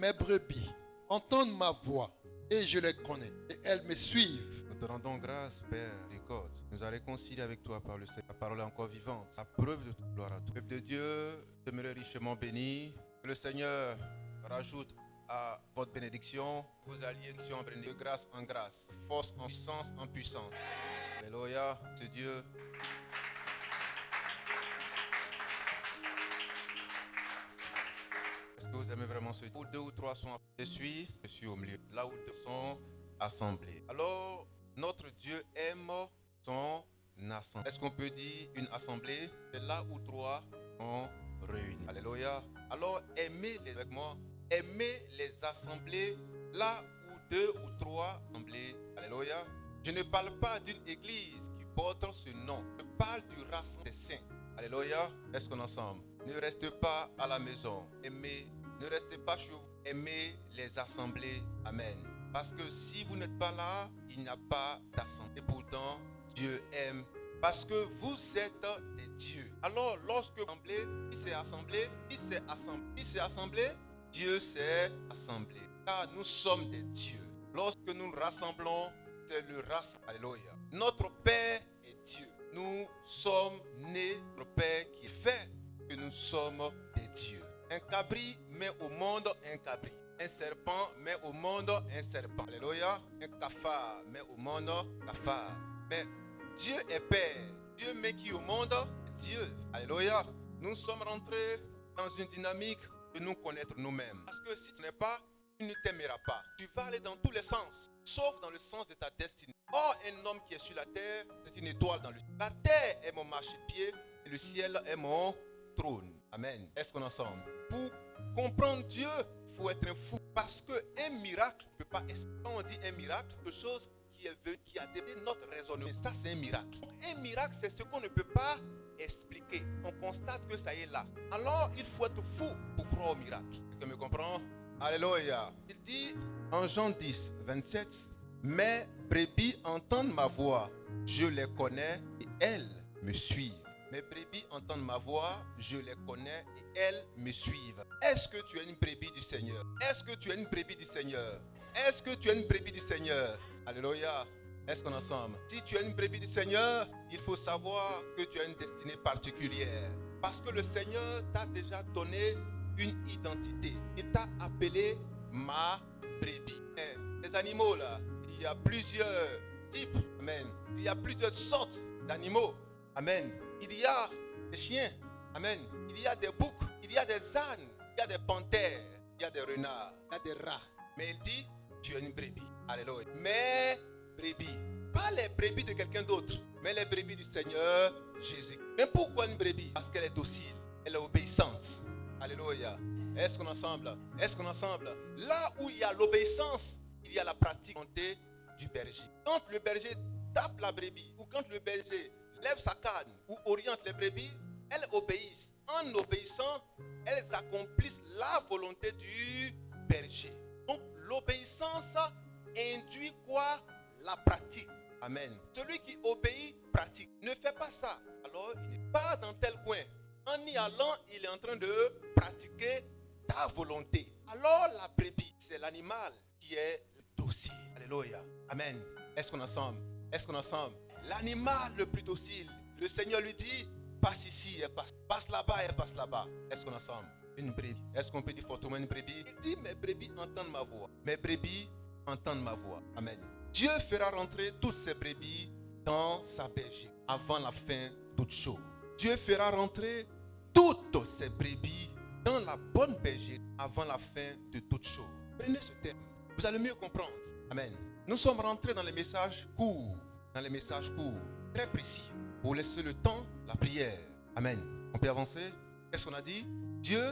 mes brebis entendent ma voix et je les connais et elles me suivent. Nous te rendons grâce, Père, miséricorde. Nous a réconciliés avec toi par le Seigneur. La parole est encore vivante. La preuve de toute gloire à toi. Peuple de Dieu, demeurez richement bénis. Que le Seigneur rajoute à votre bénédiction, vous alliez de grâce en grâce, force en puissance. Alléluia, c'est Dieu. Est-ce que vous aimez vraiment ce Dieu? Où deux ou trois sont, je suis au milieu. Là où deux sont assemblés. Alors, notre Dieu aime son assemblée. Est-ce qu'on peut dire une assemblée? C'est là où trois sont réunis. Alléluia. Alors, aimez-les avec moi. Aimez les assemblées là où deux ou trois assemblées. Alléluia. Je ne parle pas d'une église qui porte ce nom. Je parle du rassemblement des saints. Alléluia. Est-ce qu'on est ensemble? Ne restez pas à la maison. Aimez. Ne restez pas chez vous. Aimez les assemblées. Amen. Parce que si vous n'êtes pas là, il n'y a pas d'assemblée. Et pourtant, Dieu aime. Parce que vous êtes des dieux. Alors, lorsque vous assemblez, qui s'est assemblé, Dieu s'est assemblé. Car nous sommes des dieux. Lorsque nous nous rassemblons, c'est le rassemblement. Alléluia. Notre Père est Dieu. Nous sommes nés, notre Père qui fait que nous sommes des dieux. Un cabri met au monde un cabri. Un serpent met au monde un serpent. Alléluia. Un cafard met au monde un cafard. Mais Dieu est Père. Dieu met qui au monde? Dieu. Alléluia. Nous sommes rentrés dans une dynamique de nous connaître nous-mêmes. Parce que si tu n'es pas, tu ne t'aimeras pas. Tu vas aller dans tous les sens, sauf dans le sens de ta destinée. Or, un homme qui est sur la terre, c'est une étoile dans le ciel. La terre est mon marchepied et le ciel est mon trône. Amen. Est-ce qu'on est ensemble? Pour comprendre Dieu, il faut être un fou. Parce qu'un miracle ne peut pas expliquer. Quand on dit un miracle, quelque chose qui a dépassé notre raisonnement. Ça, c'est un miracle. Donc, un miracle, c'est ce qu'on ne peut pas expliquer. On constate que ça y est là. Alors, il faut être fou pour croire au miracle. Quelqu'un me comprend? Alléluia. Il dit en Jean 10, 27, mes brebis entendent ma voix, je les connais et elles me suivent. Mes brebis entendent ma voix, je les connais et elles me suivent. Est-ce que tu es une brebis du Seigneur? Est-ce que tu es une brebis du Seigneur? Est-ce que tu es une brebis du Seigneur? Alléluia. Est-ce qu'on est ensemble? Si tu es une brebis du Seigneur, il faut savoir que tu as une destinée particulière. Parce que le Seigneur t'a déjà donné une identité. Il t'a appelé ma brebis. Les animaux là, il y a plusieurs types. Amen. Il y a plusieurs sortes d'animaux. Amen. Il y a des chiens. Amen. Il y a des boucs. Il y a des ânes. Il y a des panthères. Il y a des renards. Il y a des rats. Mais il dit, tu es une brebis. Alléluia. Mes brebis. Pas les brebis de quelqu'un d'autre, mais les brebis du Seigneur Jésus. Mais pourquoi une brebis? Parce qu'elle est docile. Elle est obéissante. Alléluia. Est-ce qu'on est ensemble? Est-ce qu'on est ensemble? Là où il y a l'obéissance, il y a la pratique du berger. Quand le berger tape la brebis, ou quand le berger lève sa canne, ou oriente les brebis, elles obéissent. En obéissant, elles accomplissent la volonté du berger. Donc l'obéissance induit quoi? La pratique. Amen. Celui qui obéit, pratique. Ne fait pas ça. Alors, il n'est pas dans tel coin. En y allant, il est en train de pratiquer ta volonté. Alors, la brebis, c'est l'animal qui est docile. Alléluia. Amen. Est-ce qu'on est ensemble? Est-ce qu'on est ensemble? L'animal le plus docile, le Seigneur lui dit, passe ici et passe. Passe là-bas et passe là-bas. Est-ce qu'on est ensemble? Une brebis. Est-ce qu'on peut dire fortement une brebis? Il dit, mes brebis entendent ma voix. Mes brebis entendent ma voix. Amen. Dieu fera rentrer toutes ses brebis dans sa bergerie avant la fin de toutes choses. Dieu fera rentrer toutes ses brebis dans la bonne bergerie avant la fin de toutes choses. Prenez ce terme, vous allez mieux comprendre. Amen. Nous sommes rentrés dans les messages courts, très précis, pour laisser le temps, la prière. Amen. On peut avancer? Qu'est-ce qu'on a dit? Dieu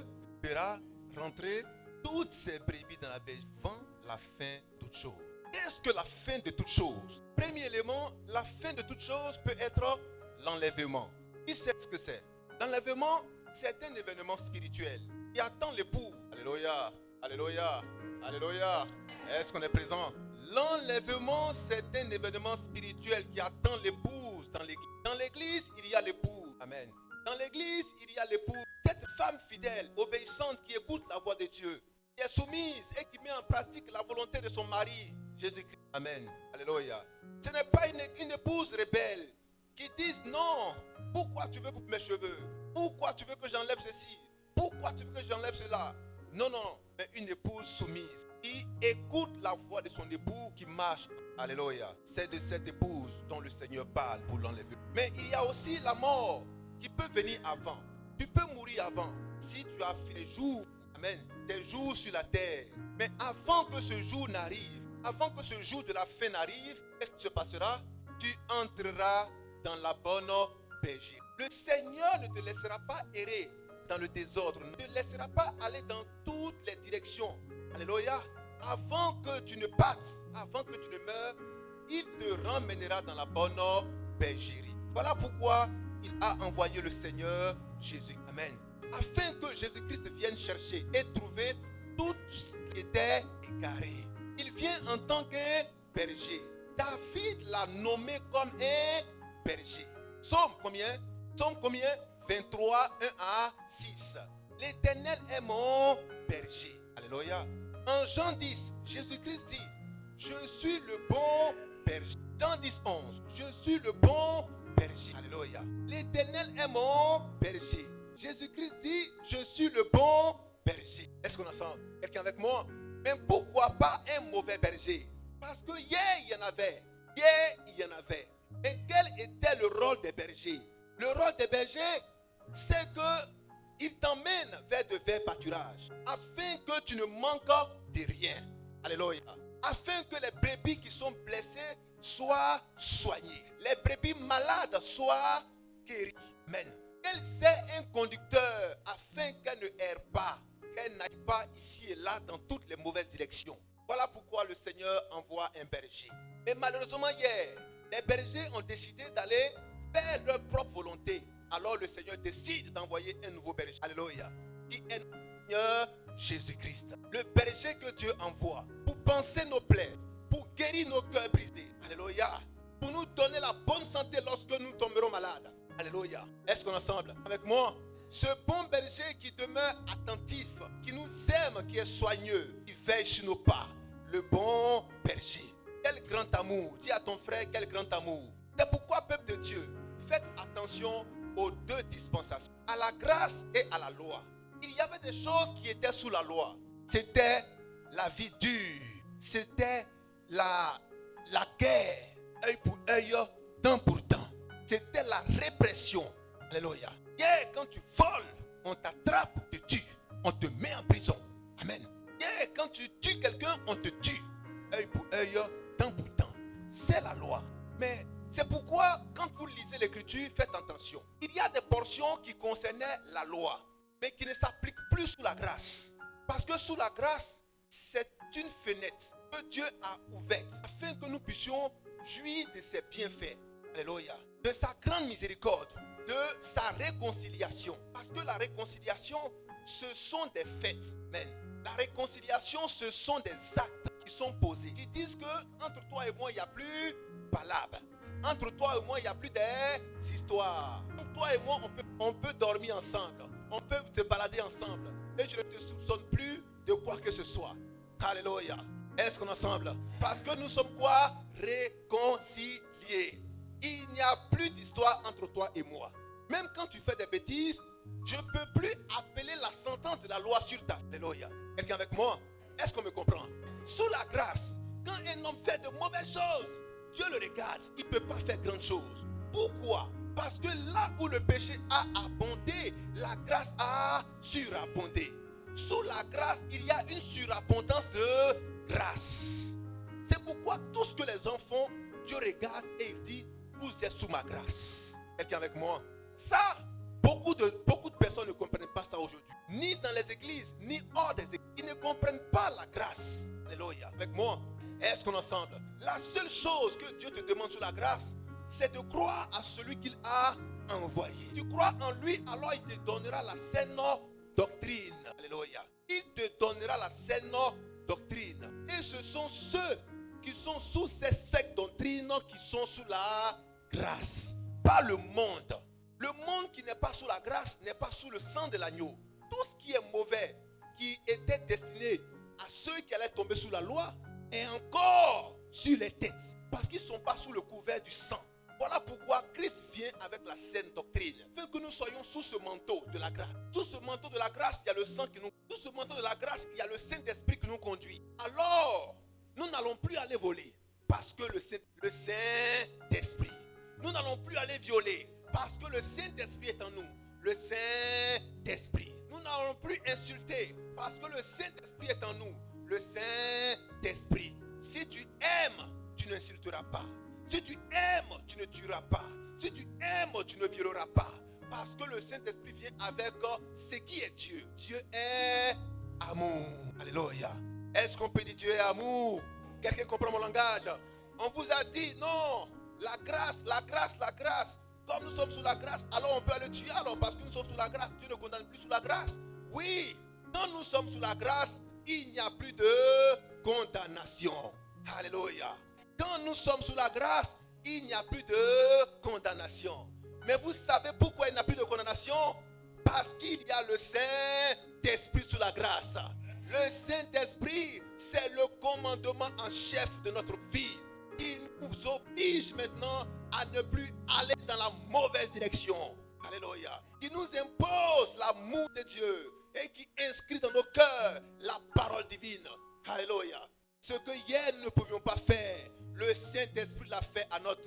fera rentrer toutes ses brebis dans la bergerie avant la fin de toutes choses. Qu'est-ce que la fin de toutes choses? Premier élément, la fin de toutes choses peut être l'enlèvement. Qui sait ce que c'est? L'enlèvement, c'est un événement spirituel qui attend l'époux. Alléluia, alléluia, alléluia. Est-ce qu'on est présent? L'enlèvement, c'est un événement spirituel qui attend l'épouse dans l'église. Dans l'église, il y a l'époux. Amen. Dans l'église, il y a l'époux. Cette femme fidèle, obéissante, qui écoute la voix de Dieu, qui est soumise et qui met en pratique la volonté de son mari, Jésus-Christ. Amen. Alléluia. Ce n'est pas une épouse rebelle qui dit non. Pourquoi tu veux couper mes cheveux? Pourquoi tu veux que j'enlève ceci? Pourquoi tu veux que j'enlève cela? Non, non, mais une épouse soumise qui écoute la voix de son époux qui marche. Alléluia. C'est de cette épouse dont le Seigneur parle pour l'enlever. Mais il y a aussi la mort qui peut venir avant. Tu peux mourir avant si tu as fait des jours, amen, des jours sur la terre. Mais avant que ce jour n'arrive, avant que ce jour de la fin n'arrive, qu'est-ce qui se passera? Tu entreras dans la bonne bergerie. Le Seigneur ne te laissera pas errer dans le désordre, ne te laissera pas aller dans toutes les directions. Alléluia. Avant que tu ne partes, avant que tu ne meurs, il te ramènera dans la bonne bergerie. Voilà pourquoi il a envoyé le Seigneur Jésus. Amen. Afin que Jésus-Christ vienne chercher et trouver tout ce qui était égaré. Il vient en tant que berger. David l'a nommé comme un berger. Psaume combien? Psaume combien? 23, 1 à 6. L'Éternel est mon berger. Alléluia. En Jean 10, Jésus-Christ dit, je suis le bon berger. Jean 10, 11, je suis le bon berger. Alléluia. L'Éternel est mon berger. Jésus-Christ dit, je suis le bon berger. Est-ce qu'on a ça? Quelqu'un avec moi? Mais pourquoi pas un mauvais berger? Parce que hier, il y en avait. Hier, il y en avait. Et quel était le rôle des bergers? Le rôle des bergers, c'est qu'ils t'emmènent vers de verts pâturages, afin que tu ne manques de rien. Alléluia. Afin que les brebis qui sont blessées soient soignées. Les brebis malades soient guéries. Amen. Qu'elle c'est un conducteur afin qu'elle ne erre pas, qu'elle n'aille pas ici et là dans toutes les mauvaises directions. Voilà pourquoi le Seigneur envoie un berger. Mais malheureusement hier, les bergers ont décidé d'aller faire leur propre volonté. Alors le Seigneur décide d'envoyer un nouveau berger. Alléluia. Qui est le Seigneur Jésus-Christ. Le berger que Dieu envoie pour panser nos plaies, pour guérir nos cœurs brisés. Alléluia. Pour nous donner la bonne santé lorsque nous tomberons malades. Alléluia. Est-ce qu'on est ensemble avec moi? Ce bon berger qui demeure attentif, qui nous aime, qui est soigneux, qui veille sur nos pas. Le bon berger. Quel grand amour. Dis à ton frère, quel grand amour. C'est pourquoi, peuple de Dieu, faites attention aux deux dispensations, à la grâce et à la loi. Il y avait des choses qui étaient sous la loi. C'était la vie dure. C'était la guerre, œil pour œil, dent pour dent. C'était la répression. Alléluia. Hier, quand tu voles, on t'attrape, on te tue. On te met en prison. Amen. Hier, quand tu tues quelqu'un, on te tue. Œil pour œil, dent pour dent. C'est la loi. Mais c'est pourquoi, quand vous lisez l'écriture, faites attention. Il y a des portions qui concernaient la loi, mais qui ne s'appliquent plus sous la grâce. Parce que sous la grâce, c'est une fenêtre que Dieu a ouverte afin que nous puissions jouir de ses bienfaits. Alléluia. De sa grande miséricorde, de sa réconciliation. Parce que la réconciliation, ce sont des faits. Amen. La réconciliation, ce sont des actes qui sont posés, qui disent que entre toi et moi, il n'y a plus palabre. Entre toi et moi, il n'y a plus des histoires. Entre toi et moi, on peut dormir ensemble. On peut te balader ensemble. Et je ne te soupçonne plus de quoi que ce soit. Alléluia. Est-ce qu'on est ensemble? Parce que nous sommes quoi? Réconciliés. Il n'y a plus d'histoire entre toi et moi. Même quand tu fais des bêtises, je ne peux plus appeler la sentence de la loi sur ta. Alléluia. Quelqu'un avec moi? Est-ce qu'on me comprend? Sous la grâce, quand un homme fait de mauvaises choses, Dieu le regarde, il ne peut pas faire grand chose. Pourquoi? Parce que là où le péché a abondé, la grâce a surabondé. Sous la grâce, il y a une surabondance de grâce. C'est pourquoi tout ce que les gens font, Dieu regarde et il dit, vous êtes sous ma grâce. Quelqu'un avec moi? Ça, beaucoup de personnes ne comprennent pas ça aujourd'hui. Ni dans les églises, ni hors des églises. Ils ne comprennent pas la grâce. Alléluia. Avec moi? Est-ce qu'on est ensemble? La seule chose que Dieu te demande sur la grâce, c'est de croire à celui qu'il a envoyé. Tu crois en lui, alors il te donnera la saine doctrine. Alléluia. Il te donnera la saine doctrine. Et ce sont ceux qui sont sous cette doctrine qui sont sous la grâce. Pas le monde. Le monde qui n'est pas sous la grâce n'est pas sous le sang de l'agneau. Tout ce qui est mauvais, qui était destiné à ceux qui allaient tomber sous la loi est encore sur les têtes. Parce qu'ils ne sont pas sous le couvert du sang. Voilà pourquoi Christ vient avec la saine doctrine. Afin que nous soyons sous ce manteau de la grâce. Sous ce manteau de la grâce, il y a le sang qui nous... Sous ce manteau de la grâce, il y a le Saint-Esprit qui nous conduit. Alors, nous n'allons plus aller voler. Parce que le Saint-Esprit. Nous n'allons plus aller violer. Parce que le Saint-Esprit est en nous. Le Saint-Esprit. Nous n'allons plus insulter. Parce que le Saint-Esprit est en nous. Le Saint-Esprit. Si tu aimes, tu n'insulteras pas. Si tu aimes, tu ne tueras pas. Si tu aimes, tu ne violeras pas. Parce que le Saint-Esprit vient avec ce qui est Dieu. Dieu est amour. Alléluia. Est-ce qu'on peut dire Dieu est amour? Quelqu'un comprend mon langage? On vous a dit non. La grâce, la grâce, la grâce. Comme nous sommes sous la grâce, alors on peut aller tuer alors parce que nous sommes sous la grâce. Dieu ne condamne plus sous la grâce. Oui, quand nous sommes sous la grâce, il n'y a plus de condamnation. Alléluia. Quand nous sommes sous la grâce, il n'y a plus de condamnation. Mais vous savez pourquoi il n'y a plus de condamnation? Parce qu'il y a le Saint-Esprit sous la grâce. Le Saint-Esprit, c'est le commandement en chef de notre vie. Il nous oblige maintenant à ne plus aller dans la mauvaise direction. Alléluia. Il nous impose l'amour de Dieu et qui inscrit dans nos cœurs la parole divine. Alléluia. Ce que hier nous ne pouvions pas faire, le Saint-Esprit l'a fait à notre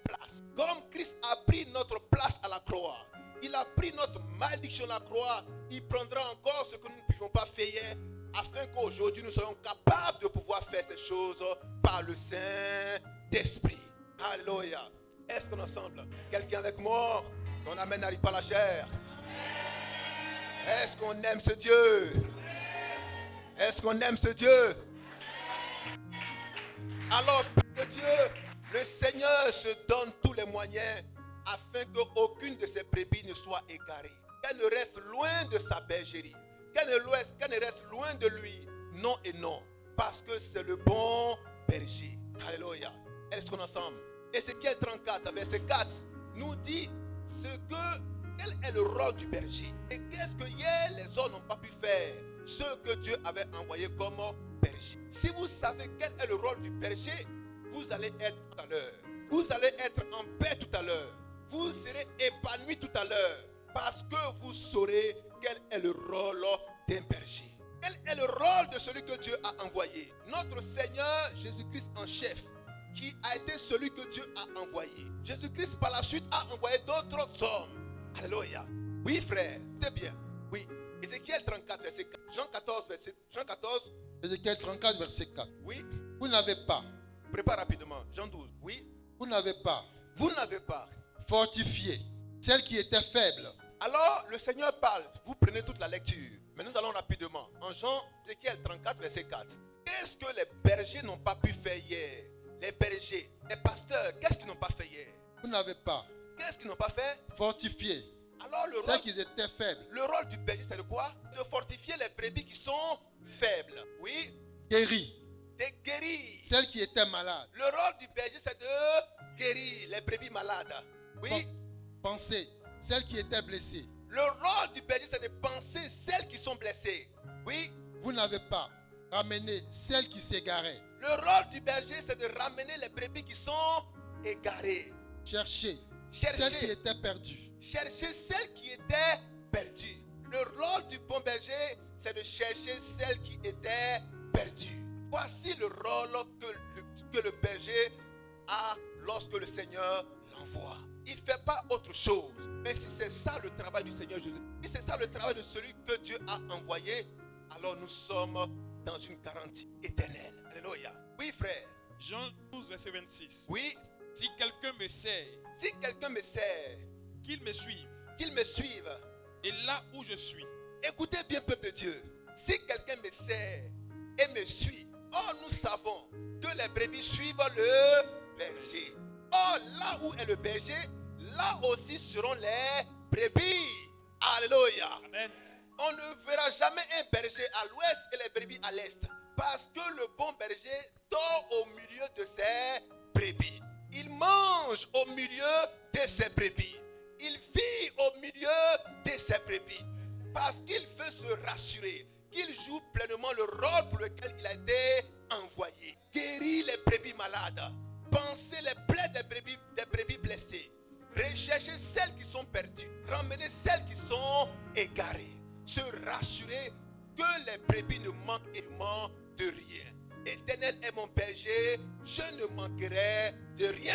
place. Comme Christ a pris notre place à la croix, il a pris notre malédiction à la croix, il prendra encore ce que nous ne pouvions pas faire hier, afin qu'aujourd'hui nous soyons capables de pouvoir faire ces choses par le Saint-Esprit. Alléluia. Est-ce qu'on est ensemble? Quelqu'un avec moi? Ton amen n'arrive pas à la chair. Est-ce qu'on aime ce Dieu? Est-ce qu'on aime ce Dieu? Alors, Dieu, le Seigneur se donne tous les moyens afin qu'aucune de ses brebis ne soit égarée. Qu'elle ne reste loin de sa bergerie. Qu'elle ne reste loin de lui. Non et non. Parce que c'est le bon berger. Alléluia. Est-ce qu'on est ensemble? Ézéchiel 34, verset 4, nous dit quel est le rôle du berger. Et qu'est-ce que hier les hommes n'ont pas pu faire? Ce que Dieu avait envoyé comme berger. Si vous savez quel est le rôle du berger, vous allez être tout à l'heure. Vous allez être en paix tout à l'heure. Vous serez épanoui tout à l'heure. Parce que vous saurez quel est le rôle d'un berger. Quel est le rôle de celui que Dieu a envoyé? Notre Seigneur Jésus-Christ en chef, qui a été celui que Dieu a envoyé. Jésus-Christ par la suite a envoyé d'autres hommes. Alléluia. Oui frère, c'est bien. Oui. Ézéchiel 34, verset 4. Jean 14. Ézéchiel 34, verset 4. Oui. Vous n'avez pas. Prépare rapidement. Jean 12. Oui. Vous n'avez pas. Vous n'avez pas. Fortifié celle qui était faible. Alors le Seigneur parle. Vous prenez toute la lecture. Mais nous allons rapidement. En Jean, Ézéchiel 34, verset 4. Qu'est-ce que les bergers n'ont pas pu faire hier? Les bergers, les pasteurs, qu'est-ce qu'ils n'ont pas fait hier? Vous n'avez pas. Qu'est-ce qu'ils n'ont pas fait? Fortifié Alors le celles rôle, qui étaient faibles. le rôle du berger, c'est de quoi? De fortifier les brebis qui sont faibles. Oui. Guéri De guérir. celles qui étaient malades. Le rôle du berger, c'est de guérir les brebis malades. Oui. Penser celles qui étaient blessées. Le rôle du berger, c'est de penser celles qui sont blessées. Oui. Vous n'avez pas ramené celles qui s'égaraient. Le rôle du berger, c'est de ramener les brebis qui sont égarées. Chercher Chercher. celles qui étaient perdues. Chercher celles qui étaient perdues. Le rôle du bon berger, c'est de chercher celles qui étaient perdues. Voici le rôle que le berger a lorsque le Seigneur l'envoie. Il ne fait pas autre chose. Mais si c'est ça le travail du Seigneur Jésus, si c'est ça le travail de celui que Dieu a envoyé, alors nous sommes dans une garantie éternelle. Alléluia. Oui, frère. Jean 12, verset 26. Oui. Si quelqu'un me sert, Si quelqu'un me sert, qu'il me suive. qu'il me suive. Et là où je suis, Écoutez bien, peuple de Dieu. Si quelqu'un me sert et me suit, oh, nous savons que les brebis suivent le berger. Oh, là où est le berger, là aussi seront les brebis. Alléluia. Amen. On ne verra jamais un berger à l'ouest et les brebis à l'est. Parce que le bon berger dort au milieu de ses brebis. Il mange au milieu de ses brebis. Il vit au milieu de ses brebis. Parce qu'il veut se rassurer qu'il joue pleinement le rôle pour lequel il a été envoyé. Guérir les brebis malades, panser les plaies des brebis blessées, rechercher celles qui sont perdues, ramener celles qui sont égarées, se rassurer que les brebis ne manquent de rien. L'Éternel est mon berger, je ne manquerai de rien.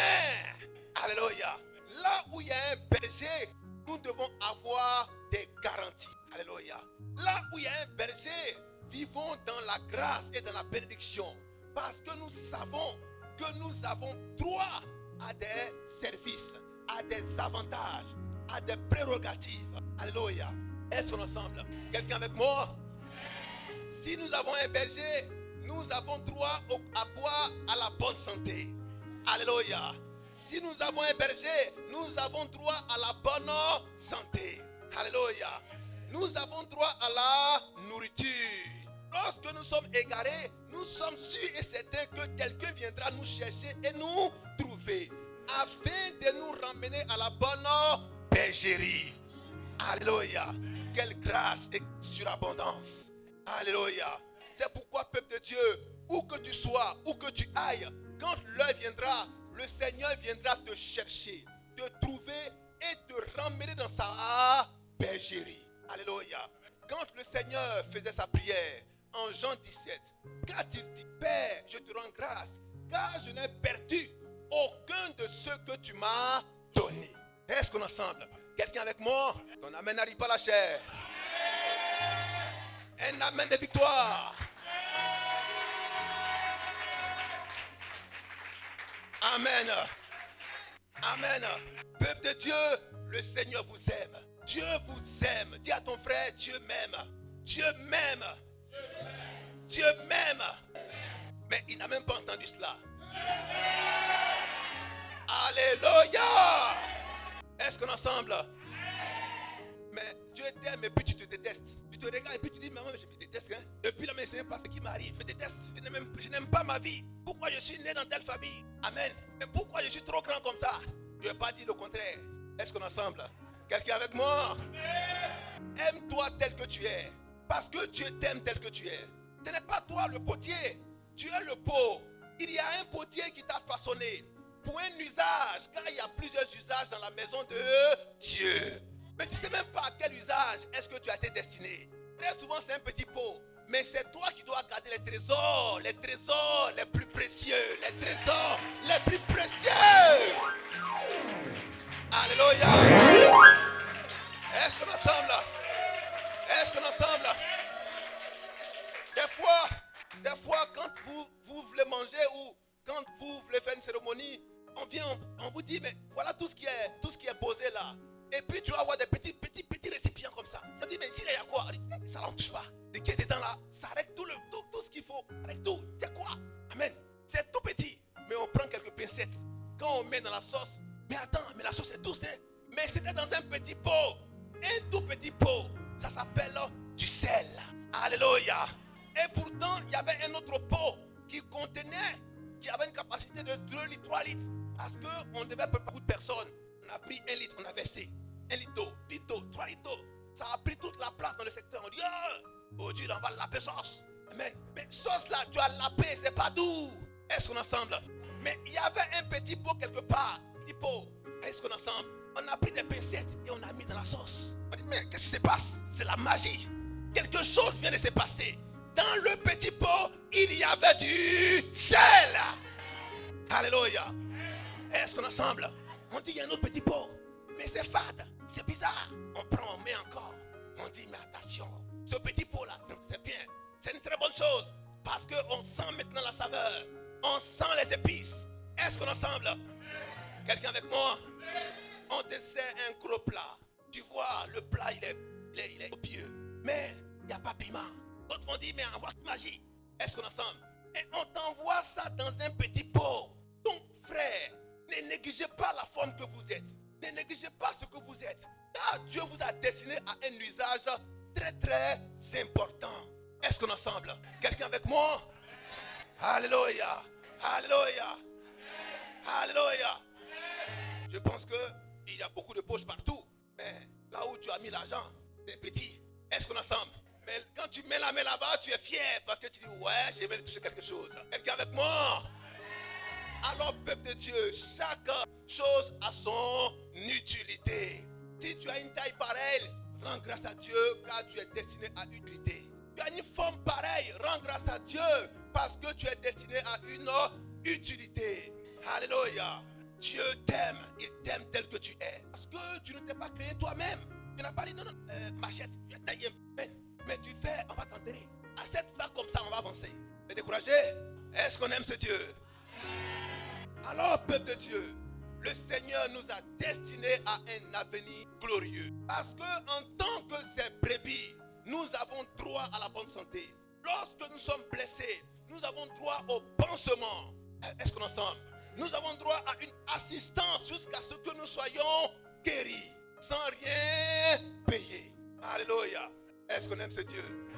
Alléluia. Là où il y a un berger, nous devons avoir des garanties. Alléluia. Là où il y a un berger, vivons dans la grâce et dans la bénédiction. Parce que nous savons que nous avons droit à des services, à des avantages, à des prérogatives. Alléluia. Est-ce qu'on est ensemble? Quelqu'un avec moi? Si nous avons un berger, nous avons droit à quoi? À la bonne santé. Alléluia. Si nous avons un berger, nous avons droit à la bonne santé. Alléluia. Nous avons droit à la nourriture. Lorsque nous sommes égarés, nous sommes sûrs et certains que quelqu'un viendra nous chercher et nous trouver afin de nous ramener à la bonne bergerie. Alléluia. Quelle grâce et surabondance. Alléluia. C'est pourquoi, peuple de Dieu, où que tu sois, où que tu ailles, quand l'heure viendra, le Seigneur viendra te chercher, te trouver et te ramener dans sa bergerie. Alléluia. Quand le Seigneur faisait sa prière en Jean 17, qu'a-t-il dit? Père, je te rends grâce, car je n'ai perdu aucun de ceux que tu m'as donné. Est-ce qu'on est ensemble? Quelqu'un avec moi? Ton amen n'arrive pas à la chair. Un amen de victoire. Amen. Amen. Peuple de Dieu, le Seigneur vous aime. Dieu vous aime. Dis à ton frère, Dieu m'aime. Dieu m'aime. Dieu m'aime. Mais il n'a même pas entendu cela. Alléluia. Est-ce qu'on est ensemble? Mais Dieu t'aime et puis tu te détestes. Tu te regardes et puis tu dis, maman, je me déteste. Hein? Depuis là, mais ce n'est pas ce qui m'arrive. Je me déteste. Je n'aime pas ma vie. Pourquoi je suis né dans telle famille? Amen. Mais pourquoi je suis trop grand comme ça? Je n'ai pas dit le contraire. Est-ce qu'on est ensemble? Quelqu'un avec moi? Aime-toi tel que tu es. Parce que Dieu t'aime tel que tu es. Ce n'est pas toi le potier. Tu es le pot. Il y a un potier qui t'a façonné pour un usage. Car il y a plusieurs usages dans la maison de Dieu. Mais tu ne sais même pas à quel usage est-ce que tu as été destiné. Très souvent c'est un petit pot. Mais c'est toi qui dois garder les trésors les plus précieux. Les trésors les plus précieux. Alléluia. Est-ce qu'on est ensemble? Est-ce qu'on est ensemble? Des fois quand vous voulez manger ou quand vous voulez faire une cérémonie, on vous dit, mais voilà tout ce qui est posé là. Et puis tu vas avoir des petits récipients comme ça. Ça dit, mais ici il y a quoi? Ça n'en touche pas. Ce qui est dedans là, ça arrête tout ce qu'il faut. Ça arrête tout. C'est quoi? Amen. C'est tout petit. Mais on prend quelques pincettes. Quand on met dans la sauce, mais attends, mais la sauce est douce, hein? Mais c'était dans un petit pot. Un tout petit pot. Ça s'appelle du sel. Alléluia. Et pourtant, il y avait un autre pot qui avait une capacité de 2 litres, 3 litres. Parce qu'on devait préparer beaucoup de personnes. On a pris 1 litre, on a versé 1 litre d'eau, 3 litres d'eau. Ça a pris toute la place dans le secteur. On dit, oh Dieu, on va laper sauce. Amen. Mais sauce là, tu as lapé, c'est pas doux. Est-ce qu'on est ensemble? Mais il y avait un petit pot quelque part. Petit pot. Est-ce qu'on est ensemble? On a pris des pincettes et on a mis dans la sauce. On dit, mais qu'est-ce qui se passe? C'est la magie. Quelque chose vient de se passer. Dans le petit pot, il y avait du sel. Alléluia. Est-ce qu'on est ensemble? On dit, il y a un autre petit pot. Mais c'est fade. C'est bizarre. On prend, on met encore. On dit, mais attention. Ce petit pot-là, c'est bien. C'est une très bonne chose. Parce qu'on sent maintenant la saveur. On sent les épices. Est-ce qu'on est ensemble? Quelqu'un avec moi? On dessert un gros plat. Tu vois, le plat, il est copieux. Mais il n'y a pas piment. D'autres vont dire, mais envoie magie. Est-ce qu'on est ensemble? Et on t'envoie ça dans un petit pot. Donc, frère, ne négligez pas la forme que vous êtes. Ne négligez pas ce que vous êtes. Car Dieu vous a destiné à un usage très très important. Est-ce qu'on est ensemble? Quelqu'un avec moi? Alléluia. Alléluia. Alléluia. Je pense qu'il y a beaucoup de poches partout. Mais là où tu as mis l'argent, c'est petit. Est-ce qu'on est ensemble? Mais quand tu mets la main là-bas, tu es fier parce que tu dis, ouais, je vais toucher quelque chose. Quelqu'un avec moi? Alors, peuple de Dieu, chaque chose a son utilité. Si tu as une taille pareille, rends grâce à Dieu car tu es destiné à une utilité. Tu as une forme pareille, rends grâce à Dieu parce que tu es destiné à une utilité. Alléluia. Dieu t'aime, il t'aime tel que tu es. Parce que tu ne t'es pas créé toi-même. Tu n'as pas dit non, non, machette, tu as taillé un peu. Mais tu fais, on va t'enterrer. Accepte ça comme ça, on va avancer. Mais découragé, est-ce qu'on aime ce Dieu? Alors, peuple de Dieu, le Seigneur nous a destinés à un avenir glorieux. Parce que en tant que ses brebis, nous avons droit à la bonne santé. Lorsque nous sommes blessés, nous avons droit au pansement. Est-ce qu'on est ensemble? Nous avons droit à une assistance jusqu'à ce que nous soyons guéris, sans rien payer. Alléluia. Est-ce qu'on aime ce Dieu?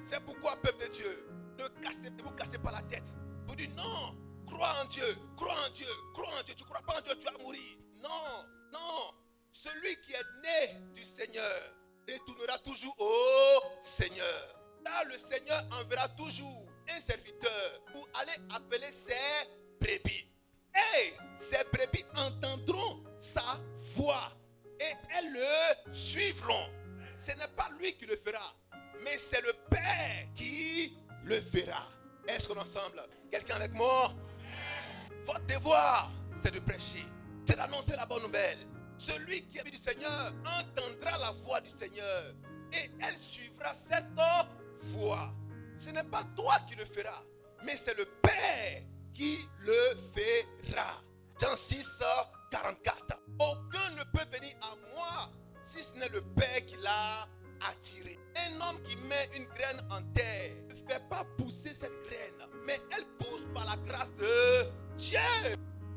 C'est pourquoi, peuple de Dieu, ne vous cassez pas la tête. Vous dites non, crois en Dieu, crois en Dieu, crois en Dieu. Tu ne crois pas en Dieu, tu vas mourir. Non, non. Celui qui est né du Seigneur retournera toujours au Seigneur. Car le Seigneur enverra toujours un serviteur pour aller appeler ses brebis. Et ces brebis entendront sa voix et elles le suivront. Ce n'est pas lui qui le fera, mais c'est le Père qui le fera. Est-ce qu'on est ensemble? Quelqu'un avec moi? Votre devoir, c'est de prêcher, c'est d'annoncer la bonne nouvelle. Celui qui est du Seigneur entendra la voix du Seigneur et elle suivra cette voix. Ce n'est pas toi qui le feras, mais c'est le Père qui le fera. Jean 6, 44. Aucun ne peut venir à moi si ce n'est le Père qui l'a attiré. Un homme qui met une graine en terre ne fait pas pousser cette graine, mais elle pousse par la grâce de Dieu.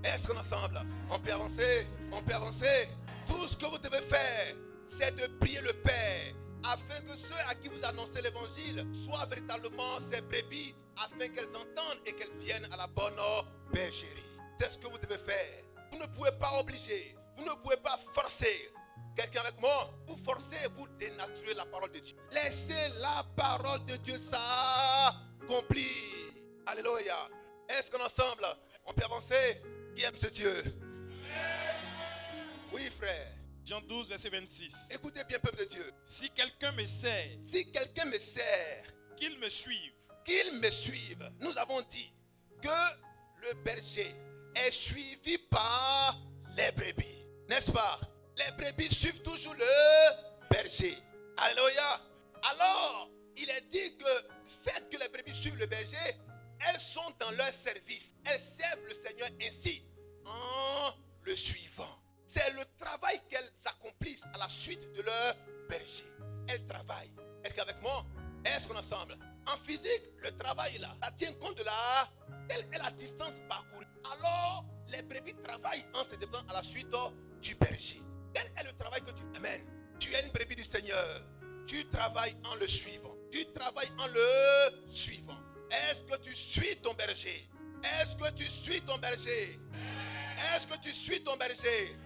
Est-ce qu'on est ensemble? On peut avancer? On peut avancer? Tout ce que vous devez faire, c'est de prier le Père, afin que ceux à qui vous annoncez l'évangile soient véritablement ces brebis, afin qu'elles entendent et qu'elles viennent à la bonne bergerie. C'est ce que vous devez faire. Vous ne pouvez pas obliger, vous ne pouvez pas forcer. Quelqu'un avec moi? Vous forcez, vous dénaturez la parole de Dieu. Laissez la parole de Dieu s'accomplir. Alléluia. Est-ce qu'on est ensemble? On peut avancer? Qui aime ce Dieu? Oui, frère. Jean 12, verset 26. Écoutez bien, peuple de Dieu. Si quelqu'un me sert, Si quelqu'un me sert, qu'il me suive. qu'il me suive. Nous avons dit que le berger est suivi par les brebis. N'est-ce pas? Les brebis suivent toujours le berger. Alléluia. Alors, il est dit que faites que les brebis suivent le berger. Elles sont dans leur service. Elles servent le Seigneur ainsi en le suivant. C'est le travail qu'elles accomplissent à la suite de leur berger. Elles travaillent. Est-ce qu'avec moi? Est-ce qu'on est ensemble? En physique, le travail là, ça tient compte de quelle est la distance parcourue. Alors, les brebis travaillent en se déplaçant à la suite du berger. Quel est le travail que tu fais? Amen. Tu es une brebis du Seigneur. Tu travailles en le suivant. Tu travailles en le suivant. Est-ce que tu suis ton berger? Est-ce que tu suis ton berger? Est-ce que tu suis ton berger?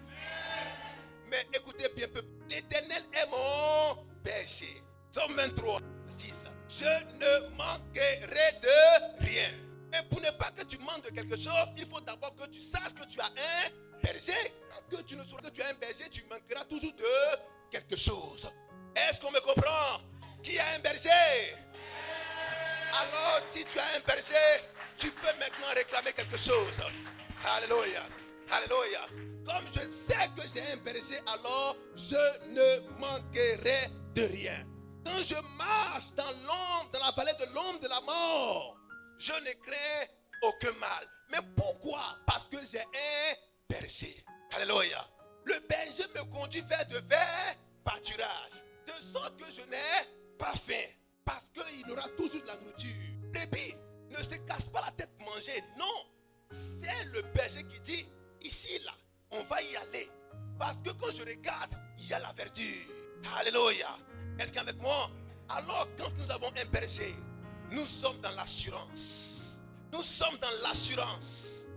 Mais écoutez bien, peuple. L'Éternel est mon berger. Somme 23, 6. Je ne manquerai de rien. Et pour ne pas que tu manques de quelque chose, il faut d'abord que tu saches que tu as un berger. Que tu ne sauras que tu as un berger, tu manqueras toujours de quelque chose. Est-ce qu'on me comprend? Qui a un berger? Alors, si tu as un berger, tu peux maintenant réclamer quelque chose. Alléluia. Alléluia. Comme je sais que j'ai un berger, alors je ne manquerai de rien. Quand je marche dans l'ombre, dans la vallée de l'ombre de la mort, je ne crains aucun mal. Mais pourquoi? Parce que j'ai un berger. Alléluia. Le berger me conduit vers de verts pâturages, de sorte que je n'ai pas faim, parce qu'il aura toujours de la nourriture. Brebis ne se casse pas la tête manger. Non, c'est le berger qui dit, ici là, on va y aller. Parce que quand je regarde, il y a la verdure. Alléluia. Quelqu'un avec moi? Alors quand nous avons un berger, nous sommes dans l'assurance. Nous sommes dans l'assurance.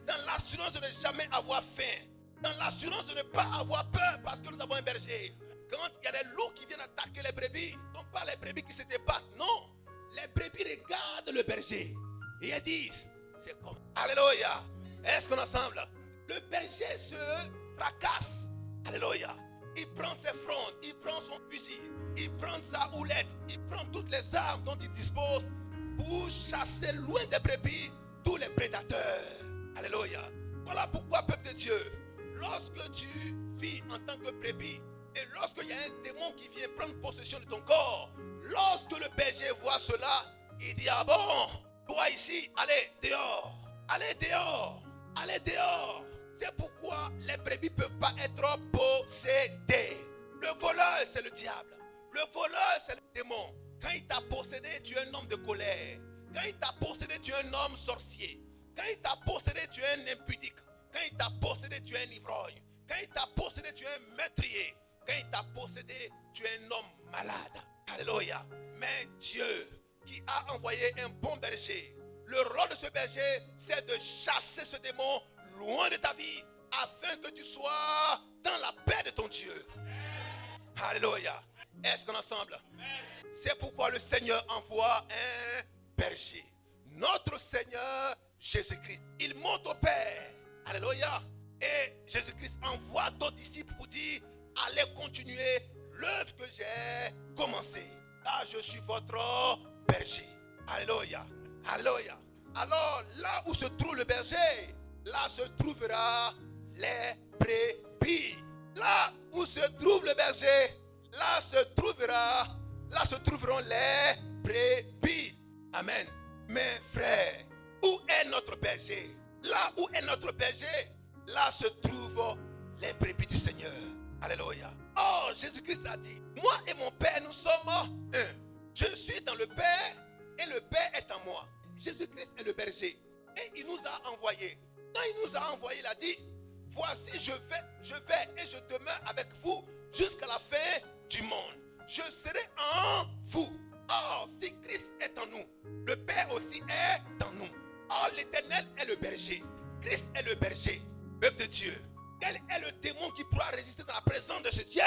Dans l'assurance de ne jamais avoir faim. Dans l'assurance de ne pas avoir peur parce que nous avons un berger. Quand il y a des loups qui viennent attaquer les brebis, ce ne sont pas les brebis brebis qui se débattent. Non. Les brebis regardent le berger. Et elles disent, c'est comme. Alléluia. Est-ce qu'on est ensemble? Le berger se tracasse. Alléluia. Il prend ses frondes, il prend son fusil, il prend sa houlette, il prend toutes les armes dont il dispose pour chasser loin des brebis tous les prédateurs. Alléluia. Voilà pourquoi, peuple de Dieu, lorsque tu vis en tant que brebis et lorsqu'il y a un démon qui vient prendre possession de ton corps, lorsque le berger voit cela, il dit, ah bon, toi ici, allez dehors, allez dehors, allez dehors. C'est pourquoi les brebis ne peuvent pas être possédées. Le voleur, c'est le diable. Le voleur, c'est le démon. Quand il t'a possédé, tu es un homme de colère. Quand il t'a possédé, tu es un homme sorcier. Quand il t'a possédé, tu es un impudique. Quand il t'a possédé, tu es un ivrogne. Quand il t'a possédé, tu es un meurtrier. Quand il t'a possédé, tu es un homme malade. Alléluia. Mais Dieu, qui a envoyé un bon berger, le rôle de ce berger, c'est de chasser ce démon loin de ta vie, afin que tu sois dans la paix de ton Dieu. Alléluia. Est-ce qu'on est ensemble? C'est pourquoi le Seigneur envoie un berger. Notre Seigneur Jésus-Christ. Il monte au Père. Alléluia. Et Jésus-Christ envoie d'autres disciples pour dire, allez continuer l'œuvre que j'ai commencée. Là, je suis votre berger. Alléluia. Alléluia. Alors, là où se trouve le berger, là se trouvera les brebis. Là où se trouve le berger, là se trouveront les brebis. Amen. Mes frères, où est notre berger? Là où est notre berger, là se trouvent les brebis du Seigneur. Alléluia. Oh, Jésus-Christ a dit, moi et mon Père, nous sommes un. Je suis dans le Père et le Père est en moi. Jésus-Christ est le berger. Et il nous a envoyés. Quand il nous a envoyés, il a dit, voici, je vais et je demeure avec vous jusqu'à la fin du monde. Je serai en vous. Or, si Christ est en nous, le Père aussi est en nous. Or, l'Éternel est le berger. Christ est le berger. Peuple de Dieu. Quel est le démon qui pourra résister dans la présence de ce Dieu?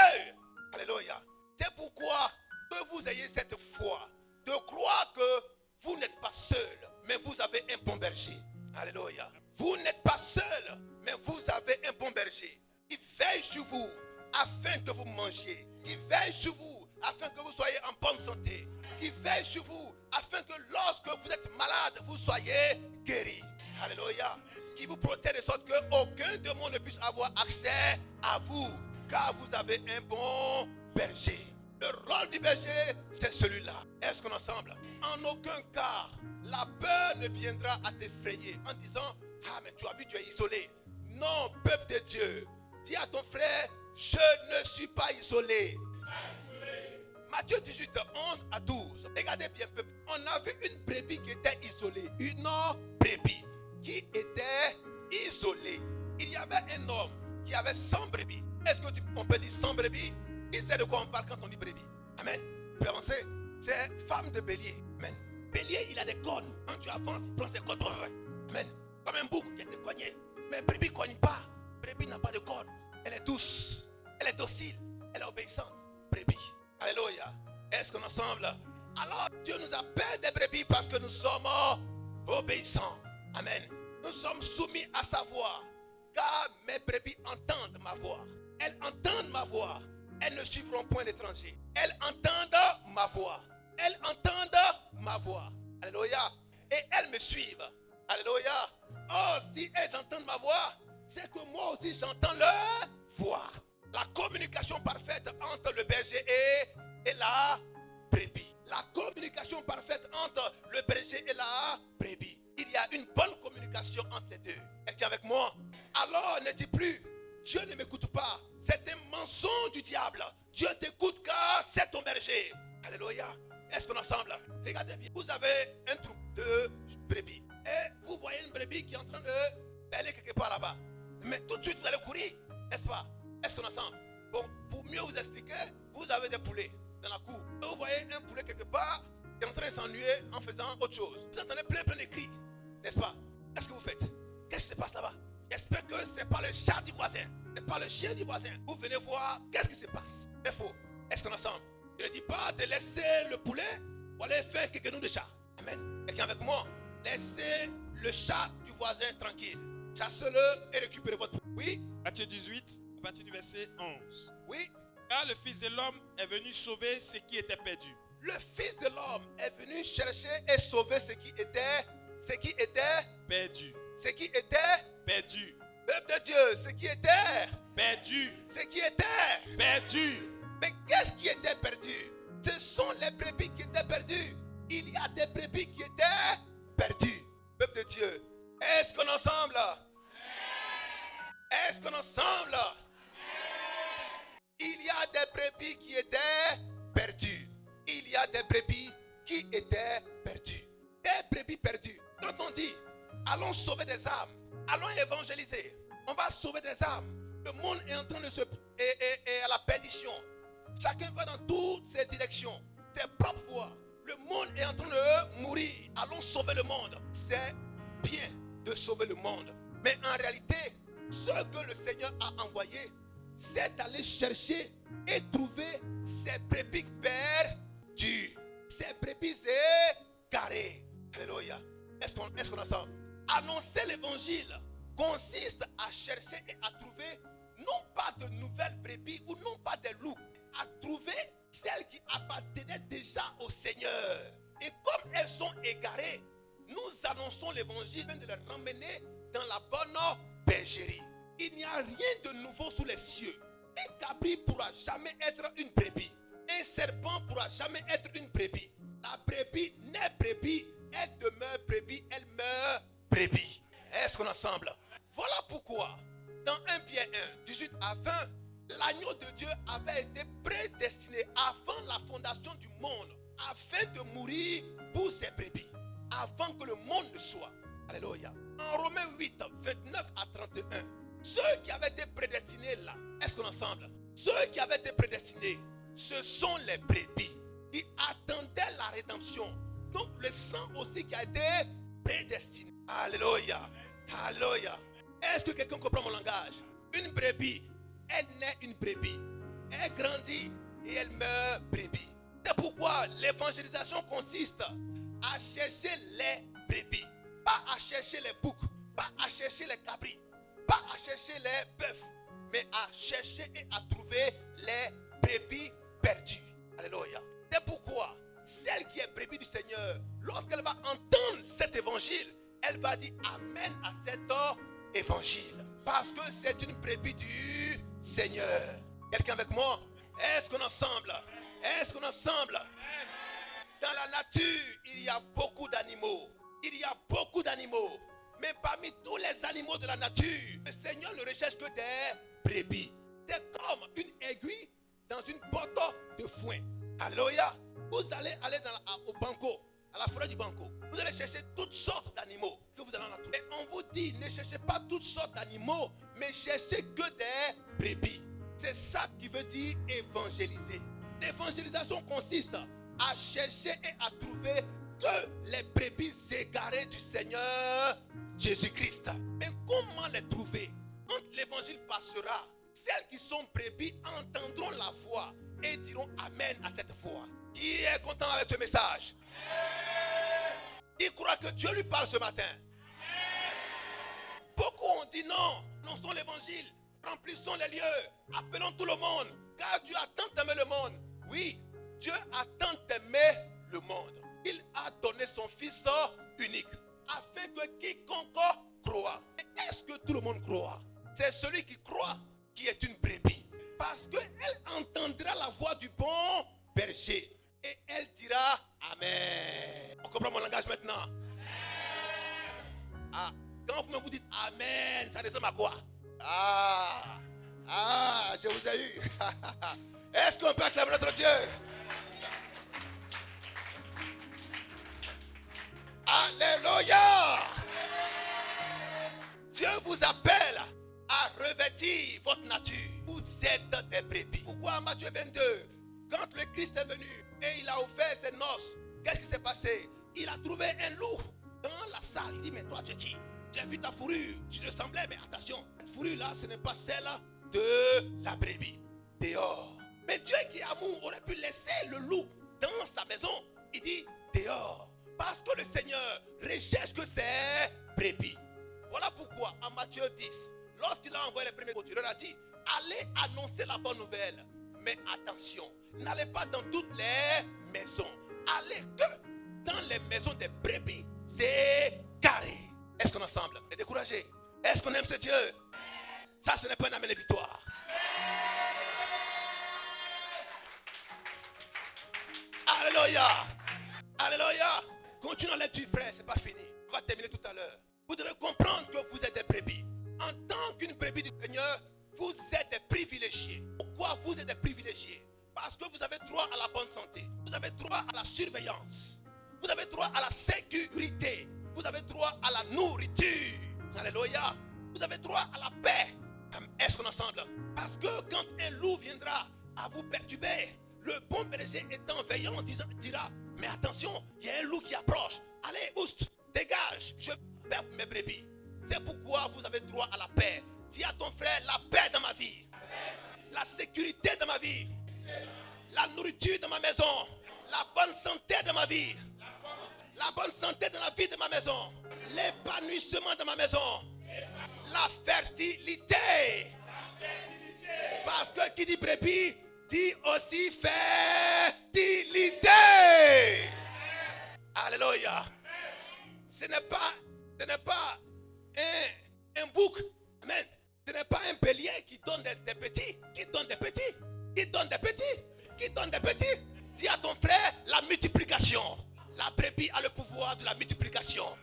Alléluia. C'est pourquoi que vous ayez cette foi de croire que vous n'êtes pas seul, mais vous avez un bon berger. Alléluia. Vous n'êtes pas seul, mais vous avez un bon berger qui veille sur vous afin que vous mangiez, qui veille sur vous afin que vous soyez en bonne santé, qui veille sur vous afin que lorsque vous êtes malade, vous soyez guéri. Alléluia. Qui vous protège de sorte qu'aucun démon ne puisse avoir accès à vous, car vous avez un bon berger. Le rôle du berger, c'est celui-là. Est-ce qu'on est ensemble? En aucun cas, la peur ne viendra à t'effrayer en disant, ah mais tu as vu, tu es isolé. Non, peuple de Dieu, dis à ton frère, je ne suis pas isolé. Matthieu 18, 11 à 12. Regardez bien, peuple. On a vu une brebis qui était isolée. Une brebis qui était isolée. Il y avait un homme qui avait 100 brebis. Est-ce qu'on peut dire 100 brebis? Qui sait de quoi on parle quand on dit brebis? Amen. Vous pouvez avancer. C'est femme de bélier. Amen. Bélier, il a des cornes. Quand tu avances, il prend ses cornes. Amen. Comme un bouc qui a des poignets. Mais une brebis ne cogne pas. Brebis n'a pas de cornes. Elle est douce. Elle est docile. Elle est obéissante. Brebis. Alléluia. Est-ce qu'on est ensemble? Alors Dieu nous appelle des brebis parce que nous sommes obéissants. Amen. Nous sommes soumis à sa voix. Car mes brebis entendent ma voix. Elles entendent ma voix. Elles ne suivront point l'étranger. Elles entendent ma voix. Elles entendent ma voix. Alléluia. Et elles me suivent. Alléluia. Oh, si elles entendent ma voix, c'est que moi aussi j'entends leur voix. La communication parfaite entre le berger et la brebis. La communication parfaite entre le berger et la brebis. Il y a une bonne communication entre les deux. Elle dit avec moi. Alors ne dis plus, Dieu ne m'écoute pas. C'est un mensonge du diable. Dieu t'écoute car c'est ton berger. Alléluia. Est-ce qu'on est ensemble? Regardez bien. Vous avez un troupeau de brebis. Et vous voyez une brebis qui est en train d'aller quelque part là-bas. Mais tout de suite vous allez courir. N'est-ce pas? Est-ce qu'on est ensemble? Bon, pour mieux vous expliquer, vous avez des poulets dans la cour. Et vous voyez un poulet quelque part qui est en train de s'ennuyer en faisant autre chose. Vous entendez plein de cris. N'est-ce pas? Qu'est-ce que vous faites? Qu'est-ce qui se passe là-bas? J'espère que ce n'est pas le chat du voisin. Ce n'est pas le chien du voisin. Vous venez voir qu'est-ce qui se passe. C'est faux. Est-ce qu'on est ensemble? Je ne dis pas de laisser le poulet pour aller faire quelques noms de chat. Amen. Quelqu'un avec moi? Laissez le chat du voisin tranquille. Chassez-le et récupérez votre poulet. Oui? Matthieu 18, à partir du verset 11. Oui? Car le Fils de l'homme est venu sauver ce qui était perdu. Le Fils de l'homme est venu chercher et sauver ce qui était Perdu. ce qui était Perdu. peuple de Dieu, ce qui était Perdu. ce qui était. Perdu. Mais qu'est-ce qui était perdu? Ce sont les brebis qui étaient perdues. Il y a des brebis qui étaient perdues. Peuple de Dieu, est-ce qu'on est ensemble? Est-ce qu'on est ensemble? Il y a des brebis qui étaient perdues. Il y a des brebis qui étaient perdues. Des brebis perdues. Quand on dit, allons sauver des âmes, allons évangéliser, on va sauver des âmes. Le monde est en train de se... et à la perdition. Chacun va dans toutes ses directions, ses propres voies. Le monde est en train de mourir. Allons sauver le monde. C'est bien de sauver le monde. Mais en réalité, ce que le Seigneur a envoyé, c'est d'aller chercher et trouver ces brebis perdues. Ces brebis égarées. Alléluia. Est-ce qu'on a ça? Annoncer l'évangile consiste à chercher et à trouver non pas de nouvelles brebis ou non pas des loups, à trouver celles qui appartenaient déjà au Seigneur. Et comme elles sont égarées, nous annonçons l'évangile de les ramener dans la bonne bergerie. Il n'y a rien de nouveau sous les cieux. Un cabri ne pourra jamais être une brebis. Un serpent ne pourra jamais être une brebis. La brebis naît brebis, elle demeure brebis, elle meurt brebis. Est-ce qu'on est ensemble? Voilà pourquoi, dans 1 Pierre 1, 18 à 20, l'agneau de Dieu avait été prédestiné avant la fondation du monde, afin de mourir pour ses brebis, avant que le monde ne soit. Alléluia. En Romains 8, 29 à 31, ceux qui avaient été prédestinés là, est-ce qu'on est ensemble? Ceux qui avaient été prédestinés, ce sont les brebis qui attendaient la rédemption. Donc le sang aussi qui a été prédestiné. Alléluia. Alléluia. Est-ce que quelqu'un comprend mon langage? Une brebis, elle naît une brebis. Elle grandit et elle meurt brebis. C'est pourquoi l'évangélisation consiste à chercher les brebis. Pas à chercher les boucs, pas à chercher les cabris, pas à chercher les bœufs, mais à chercher et à trouver les brebis perdues. Alléluia. C'est pourquoi celle qui est brebis du Seigneur, lorsqu'elle va entendre cet évangile, elle va dire amen à cet évangile. Parce que c'est une brebis du Seigneur. Quelqu'un avec moi? Est-ce qu'on est ensemble? Est-ce qu'on est ensemble? Dans la nature, il y a beaucoup d'animaux. Il y a beaucoup d'animaux. Mais parmi tous les animaux de la nature, le Seigneur ne recherche que des brebis. C'est comme une aiguille dans une botte de foin. Alléluia. Vous allez aller au banco, à la forêt du banco. Vous allez chercher toutes sortes d'animaux que vous allez en trouver. Et on vous dit, ne cherchez pas toutes sortes d'animaux, mais cherchez que des brebis. C'est ça qui veut dire évangéliser. L'évangélisation consiste à chercher et à trouver que les brebis égarées du Seigneur Jésus-Christ. Mais comment les trouver? Quand l'évangile passera, celles qui sont brebis entendront la voix et diront amen à cette voix. Qui est content avec ce message? Il croit que Dieu lui parle ce matin. Beaucoup ont dit non, annonçons l'évangile, remplissons les lieux, appelons tout le monde, car Dieu a tant aimé le monde. Oui, Dieu a tant aimé le monde. Il a donné son Fils unique, afin que quiconque croit. Est-ce que tout le monde croit? C'est celui qui croit qui est une brebis. Parce qu'elle entendra la voix du bon berger. Et elle dira amen. On comprend mon langage maintenant? Ah, quand vous dites amen, ça ressemble à quoi? Je vous ai eu. Est-ce qu'on peut acclamer notre Dieu? Alléluia. Dieu vous appelle à revêtir votre nature. Vous êtes des brebis. Pourquoi Matthieu 22, quand le Christ est venu et il a offert ses noces, qu'est-ce qui s'est passé? Il a trouvé un loup dans la salle. Il dit, mais toi tu es qui? J'ai vu ta fourrure, tu ressemblais, mais attention, cette fourrure là, ce n'est pas celle de la brebis. Dehors. Mais Dieu qui est amour aurait pu laisser le loup dans sa maison. Il dit dehors. Parce que le Seigneur recherche que ses brebis. Voilà pourquoi en Matthieu 10, lorsqu'il a envoyé les premiers il leur a dit, allez annoncer la bonne nouvelle. Mais attention, n'allez pas dans toutes les maisons. Allez que dans les maisons des brebis égarées. Est-ce qu'on est ensemble? Et découragé? Est-ce qu'on aime ce Dieu? Ça, ce n'est pas un amen de victoire. Alléluia. Alléluia. Continuons la lecture, frère, c'est pas fini. On va terminer tout à l'heure. Vous devez comprendre que vous êtes des brebis. En tant qu'une brebis du Seigneur, vous êtes des privilégiés. Pourquoi vous êtes des privilégiés? Parce que vous avez droit à la bonne santé. Vous avez droit à la surveillance. Vous avez droit à la sécurité. Vous avez droit à la nourriture. Alléluia. Vous avez droit à la paix. Est-ce qu'on est ensemble? Parce que quand un loup viendra à vous perturber, le bon berger étant veillant dira, mais attention, il y a un loup qui approche. Allez, oust, dégage, je perds mes brebis. C'est pourquoi vous avez droit à la paix. Dis à ton frère, la paix dans ma vie. La sécurité dans ma vie. La nourriture dans ma maison. La bonne santé dans ma vie. La bonne santé dans la vie de ma maison. L'épanouissement de ma maison. La fertilité. Parce que qui dit brebis, dit aussi fertilité. Alléluia. Ce n'est pas un bouc. Amen. Ce n'est pas un bélier qui donne des petits. Qui donne des petits. Qui donne des petits. Qui donne des petits. Dis à ton frère la multiplication. La brebis a le pouvoir de la multiplication.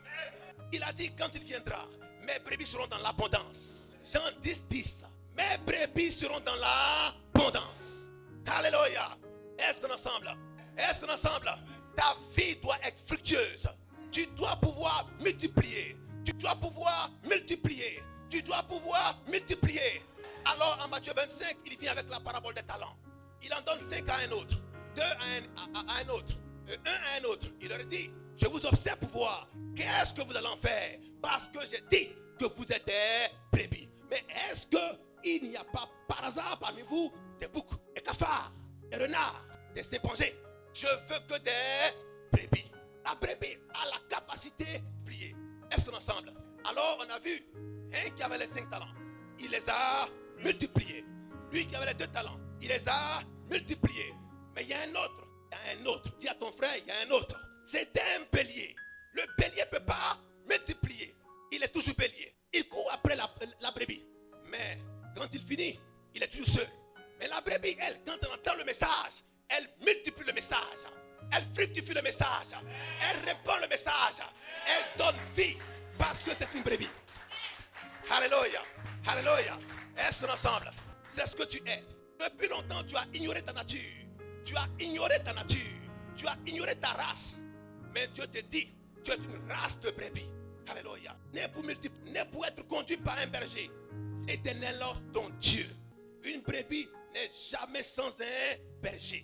Il a dit quand il viendra, mes brebis seront dans l'abondance. Jean 10, 10. Mes brebis seront dans l'abondance. Alléluia. Est-ce qu'on est ensemble? Est-ce qu'on est ensemble? Ta vie doit être fructueuse. Tu dois pouvoir multiplier. Tu dois pouvoir multiplier. Tu dois pouvoir multiplier. Alors en Matthieu 25, il vient avec la parabole des talents. Il en donne 5 à un autre, 2 à un autre, 1 à un autre. Il leur dit, je vous observe pour voir qu'est-ce que vous allez en faire. Parce que j'ai dit que vous êtes des brebis. Mais est-ce qu'il n'y a pas par hasard parmi vous des boucs, des cafards, des renards, des éponges? Je veux que des brebis. La brebis a la capacité de plier. Est-ce qu'on est ensemble? Alors on a vu un qui avait les 5 talents. Il les a multipliés. Lui qui avait les 2 talents. Il les a multipliés. Mais il y a un autre. Il y a un autre. Dis à ton frère, il y a un autre. C'est un bélier. Le bélier ne peut pas multiplier. Il est toujours bélier. Il court après la brebis. Mais quand il finit, il est toujours seul. Mais la brebis, elle, quand elle entend le message, elle multiplie le message. Elle fructifie le message. Elle répand le message. Elle donne vie. Parce que c'est une brebis. Alléluia. Alléluia. Est-ce qu'on est ensemble? C'est ce que tu es. Depuis longtemps, tu as ignoré ta nature. Tu as ignoré ta nature. Tu as ignoré ta race. Mais Dieu te dit, tu es une race de brebis. Alléluia. Né pour être conduit par un berger. L'Éternel, ton Dieu. Une brebis n'est jamais sans un berger.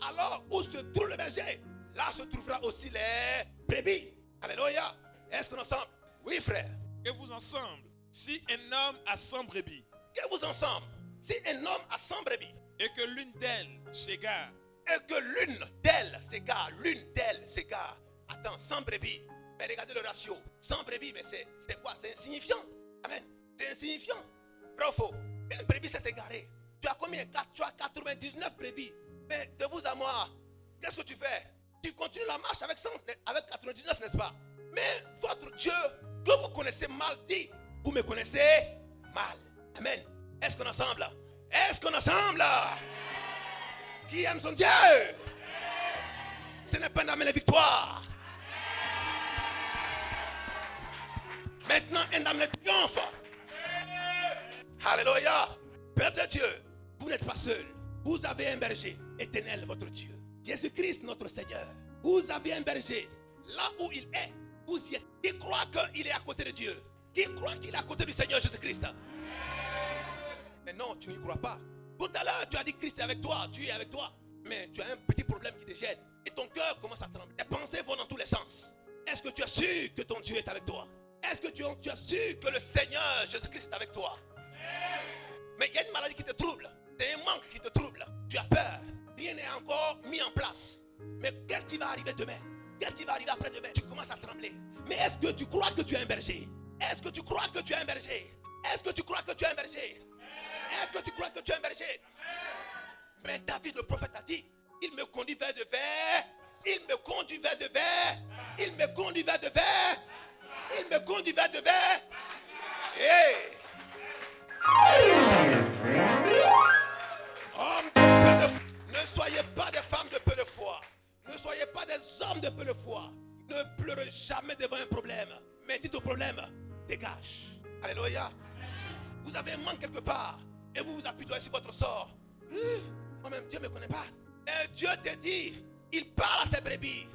Alors, où se trouve le berger? Là se trouvera aussi les brebis. Alléluia. Est-ce qu'on est ensemble? Oui, frère. Que vous ensemble, si un homme a 100 brebis, Que vous ensemble, si un homme a 100 brebis, et que l'une d'elles s'égare, et que l'une d'elles s'égare. Attends, 100 brebis. Mais regardez le ratio. 100 brebis, mais c'est quoi? C'est insignifiant. Amen. C'est insignifiant. Vrai ou faux? Une brebis s'est égarée. Tu as combien? Tu as 99 brebis. Mais de vous à moi, qu'est-ce que tu fais? Tu continues la marche avec 99, n'est-ce pas? Mais votre Dieu, que vous connaissez mal, dit, vous me connaissez mal. Amen. Est-ce qu'on est ensemble? Est-ce qu'on est ensemble? Qui aime son Dieu? Ce n'est pas d'amener la victoire. Maintenant, un âme de triomphe. Alléluia. Peuple de Dieu, vous n'êtes pas seul. Vous avez un berger, Éternel, votre Dieu. Jésus-Christ, notre Seigneur. Vous avez un berger. Là où il est, vous y êtes. Qui croit qu'il est à côté de Dieu? Qui croit qu'il est à côté du Seigneur Jésus-Christ? Mais non, tu n'y crois pas. Tout à l'heure, tu as dit Christ est avec toi, Dieu est avec toi. Mais tu as un petit problème qui te gêne. Et ton cœur commence à trembler. Tes pensées vont dans tous les sens. Est-ce que tu as su que ton Dieu est avec toi? Est-ce que tu as su que le Seigneur Jésus-Christ est avec toi? Mais il y a une maladie qui te trouble. C'est un manque qui te trouble. Tu as peur. Rien n'est encore mis en place. Mais qu'est-ce qui va arriver demain? Qu'est-ce qui va arriver après-demain? Tu commences à trembler. Mais est-ce que tu crois que tu es un berger? Est-ce que tu crois que tu es un berger? Est-ce que tu crois que tu es un berger? Est-ce que tu crois que tu es un berger? Mais David le prophète a dit, il me conduit vers de verre, il me conduit vers de verre, il me conduit vers de verre, il me conduit vers de verre. Hey! Hommes de peu de foi, ne soyez pas des femmes de peu de foi. Ne soyez pas des hommes de peu de foi. Ne pleurez jamais devant un problème. Mais dites au problème, dégage. Alléluia. Vous avez un manque quelque part et vous vous apitoyez sur votre sort. Moi-même, Dieu ne me connaît pas. Et Dieu te dit, il parle à ses brebis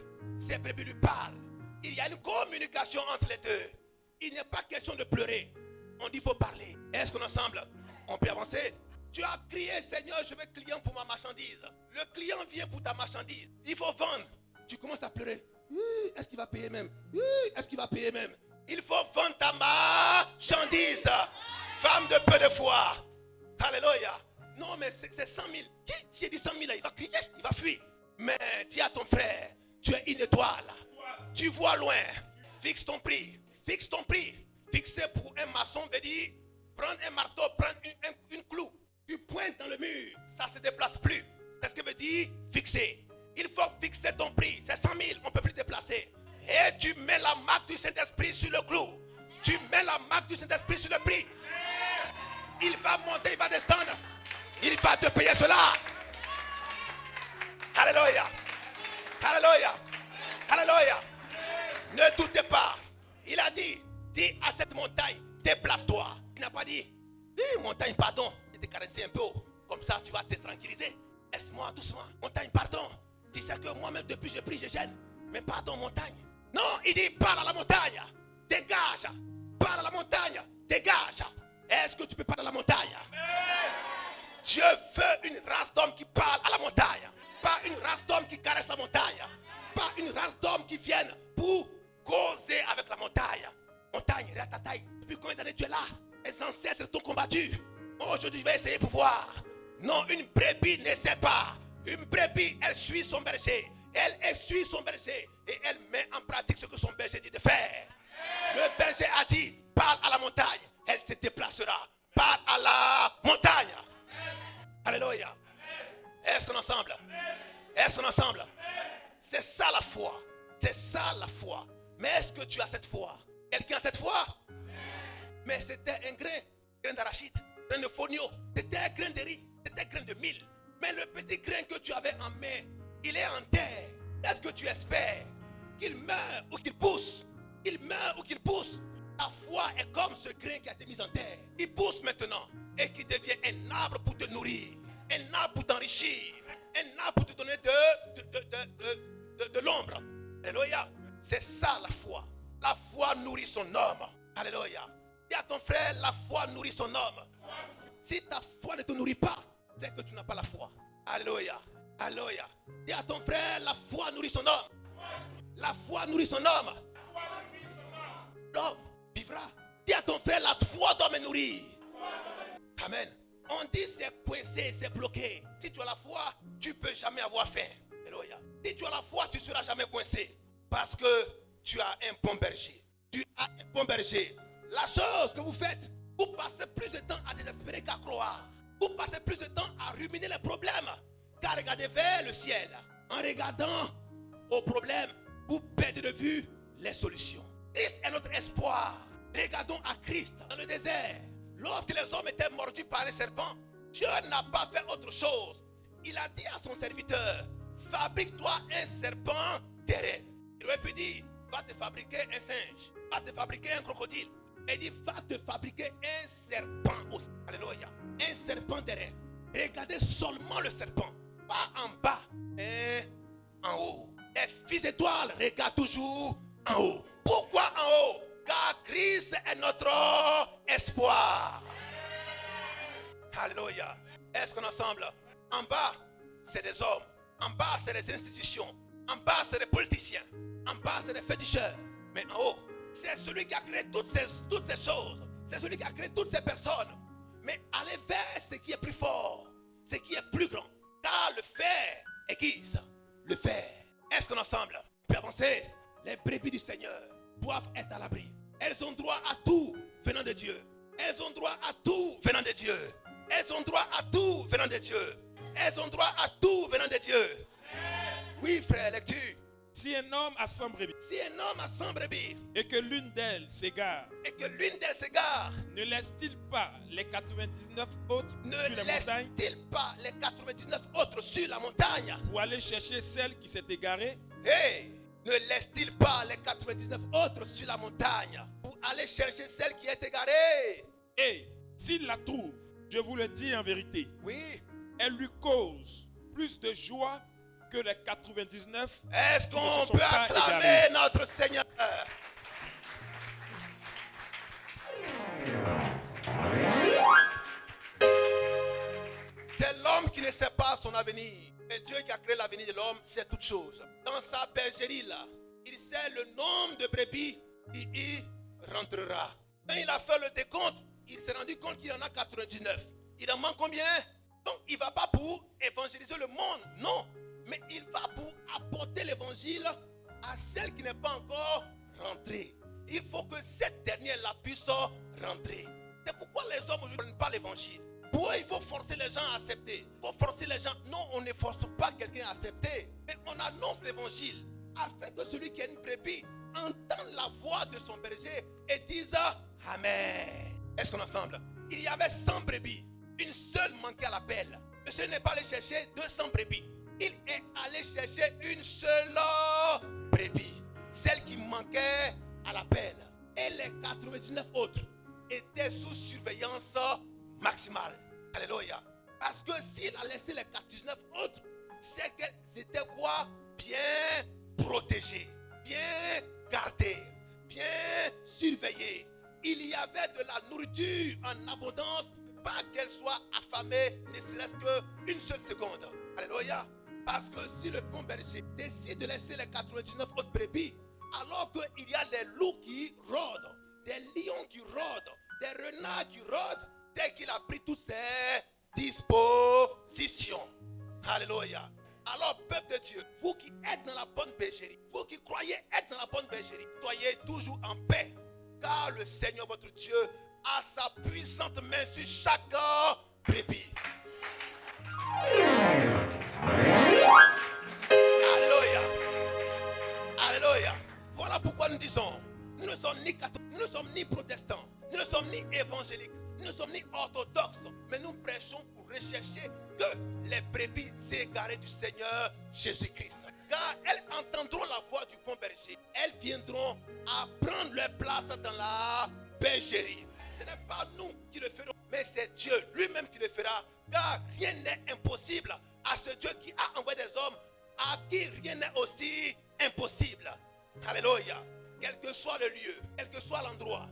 lui parlent. Il y a une communication entre les deux. Il n'y a pas question de pleurer. On dit, il faut parler. Est-ce qu'on ensemble, on peut avancer? Tu as crié, Seigneur, je veux client pour ma marchandise. Le client vient pour ta marchandise. Il faut vendre. Tu commences à pleurer. Est-ce qu'il va payer même? Est-ce qu'il va payer même? Il faut vendre ta marchandise. Femme de peu de foi. Alléluia. Non, mais c'est 100 000. Qui a dit 100 000 là, il va crier, il va fuir. Mais dis à ton frère, tu es une étoile. Tu vois loin. Fixe ton prix. Fixe ton prix. Fixer pour un maçon veut dire prendre un marteau, prendre une clou. Tu pointes dans le mur, ça ne se déplace plus. C'est ce que veut dire fixer. Il faut fixer ton prix. C'est 100 000, on ne peut plus déplacer. Et tu mets la marque du Saint-Esprit sur le clou. Tu mets la marque du Saint-Esprit sur le prix. Il va monter, il va descendre. Il va te payer cela. Alléluia. Alléluia. Alléluia. Ne doutez pas. Il a dit, dis à cette montagne, déplace-toi. Il n'a pas dit, dis montagne, pardon. Je t'ai caressé un peu haut. Comme ça, tu vas te tranquilliser. Laisse-moi doucement. Montagne, pardon. Tu sais que moi-même, depuis je prie, je gêne. Mais pardon, montagne. Non, il dit, parle à la montagne. Dégage. Parle à la montagne. Dégage. Est-ce que tu peux parler à la montagne? Dieu veut une race d'hommes qui parle à la montagne. Pas une race d'hommes qui caresse la montagne. Pas une race d'hommes qui viennent pour causer avec la montagne. Montagne, regarde ta taille. Depuis combien d'années tu es là? Les ancêtres t'ont combattu. Aujourd'hui, je vais essayer pour voir. Non, une brebis ne sait pas. Une brebis, elle suit son berger. Elle suit son berger. Et elle met en pratique ce que son berger dit de faire. Le berger a dit, parle à la montagne. Elle se déplacera. Parle à la montagne. Alléluia. Est-ce qu'on est ensemble? Est-ce qu'on est ensemble? C'est ça la foi. C'est ça la foi. Mais est-ce que tu as cette foi? Quelqu'un a cette foi? Mais c'était un grain d'arachide, grain de fonio, c'était un grain de riz, c'était un grain de mil. Mais le petit grain que tu avais en main, il est en terre. Est-ce que tu espères qu'il meure ou qu'il pousse? Qu'il meure ou qu'il pousse? Ta foi est comme ce grain qui a été mis en terre. Il pousse maintenant et qui devient un arbre pour te nourrir, un arbre pour t'enrichir, un arbre pour te donner de l'ombre. Alléluia. C'est ça la foi. La foi nourrit son homme. Alléluia. Dis à ton frère, la foi nourrit son homme. Si ta foi ne te nourrit pas, c'est que tu n'as pas la foi. Alléluia. Alléluia. Dis à ton frère, la foi nourrit son homme. La foi nourrit son homme. L'homme vivra. Dis à ton frère, la foi doit me nourrir. Amen. On dit c'est coincé, c'est bloqué. Si tu as la foi, tu ne peux jamais avoir faim. Alléluia. Si tu as la foi, tu ne seras jamais coincé. Parce que tu as un bon berger. Tu as un bon berger. La chose que vous faites, vous passez plus de temps à désespérer qu'à croire. Vous passez plus de temps à ruminer les problèmes qu'à regarder vers le ciel. En regardant aux problèmes, vous perdez de vue les solutions. Christ est notre espoir. Regardons à Christ dans le désert. Lorsque les hommes étaient mordus par les serpents, Dieu n'a pas fait autre chose. Il a dit à son serviteur, fabrique-toi un serpent d'airain. Il aurait pu dire, va te fabriquer un singe, va te fabriquer un crocodile. Il dit, va te fabriquer un serpent aussi. Alléluia. Un serpent d'airain. Regardez seulement le serpent. Pas en bas, mais en haut. Les fils étoiles regardent toujours en haut. Pourquoi en haut? Car Christ est notre espoir. Alléluia. Est-ce qu'on est ensemble? En bas, c'est des hommes. En bas, c'est des institutions. En bas, c'est des politiciens. En bas, c'est des féticheurs. Mais en haut, c'est celui qui a créé toutes ces choses. C'est celui qui a créé toutes ces personnes. Mais allez vers ce qui est plus fort, ce qui est plus grand. car le fer aiguise le fer. Est-ce qu'on ensemble peut avancer? Les brebis du Seigneur doivent être à l'abri. Elles ont droit à tout venant de Dieu. Elles ont droit à tout venant de Dieu. Elles ont droit à tout venant de Dieu. Elles ont droit à tout venant de Dieu. Oui, frère, lecture. Si un homme a 100 brebis Si un homme a 100 brebis et que l'une d'elles s'égare, et que l'une d'elles s'égare, ne laisse-t-il pas les 99 autres ne sur les montagnes laisse-t-il pas les 99 autres sur la montagne? pour aller chercher celle qui s'est égarée? Hey, ne laisse-t-il pas les 99 autres sur la montagne pour aller chercher celle qui est égarée? Et s'il la trouve, je vous le dis en vérité, Oui. elle lui cause plus de joie que les 99. Est-ce qui ne qu'on se sont peut pas acclamer égarés. notre Seigneur? C'est l'homme qui ne sait pas son avenir. Mais Dieu qui a créé l'avenir de l'homme sait toutes choses. Dans sa bergerie là, il sait le nombre de brebis qui y rentrera. Quand il a fait le décompte, il s'est rendu compte qu'il en a 99. Il en manque combien? Donc il ne va pas pour évangéliser le monde, non. Mais il va pour apporter l'évangile à celle qui n'est pas encore rentrée. Il faut que cette dernière-là puisse rentrer. C'est pourquoi les hommes ne prennent pas l'évangile. Pourquoi il faut forcer les gens à accepter? Il faut forcer les gens. Non, on ne force pas quelqu'un à accepter. Mais on annonce l'évangile afin que celui qui a une brebis entende la voix de son berger et dise Amen. Est-ce qu'on est ensemble? Il y avait 100 brebis. Une seule manquait à l'appel. Monsieur n'est pas allé chercher 200 brebis. Il est allé chercher une seule brebis. Celle qui manquait à l'appel. Et les 99 autres étaient sous surveillance maximale. Alléluia. Parce que s'il a laissé les 99 autres, c'est qu'elles étaient quoi? Bien protégées, bien gardées, bien surveillées. Il y avait de la nourriture en abondance, pas qu'elle soit affamée, ne serait-ce qu'une seule seconde. Alléluia. Parce que si le bon berger décide de laisser les 99 autres brebis, alors qu'il y a des loups qui rôdent, des lions qui rôdent, des renards qui rôdent, dès qu'il a pris toutes ses dispositions. Alléluia. Alors, peuple de Dieu, vous qui êtes dans la bonne bergerie, vous qui croyez être dans la bonne bergerie, soyez toujours en paix, car le Seigneur votre Dieu a sa puissante main sur chaque brebis. Alléluia. Alléluia. Voilà pourquoi nous disons, nous ne sommes ni catholiques, nous ne sommes ni protestants, nous ne sommes ni évangéliques, nous ne sommes ni orthodoxes, mais nous prêchons pour rechercher que les brebis égarées du Seigneur Jésus-Christ. Car elles entendront la voix du bon berger. Elles viendront à prendre leur place dans la bergerie. Ce n'est pas nous qui le ferons, mais c'est Dieu lui-même qui le fera. Car rien n'est impossible à ce Dieu qui a envoyé des hommes, à qui rien n'est aussi impossible. Alléluia. Quel que soit le lieu, quel que soit l'endroit,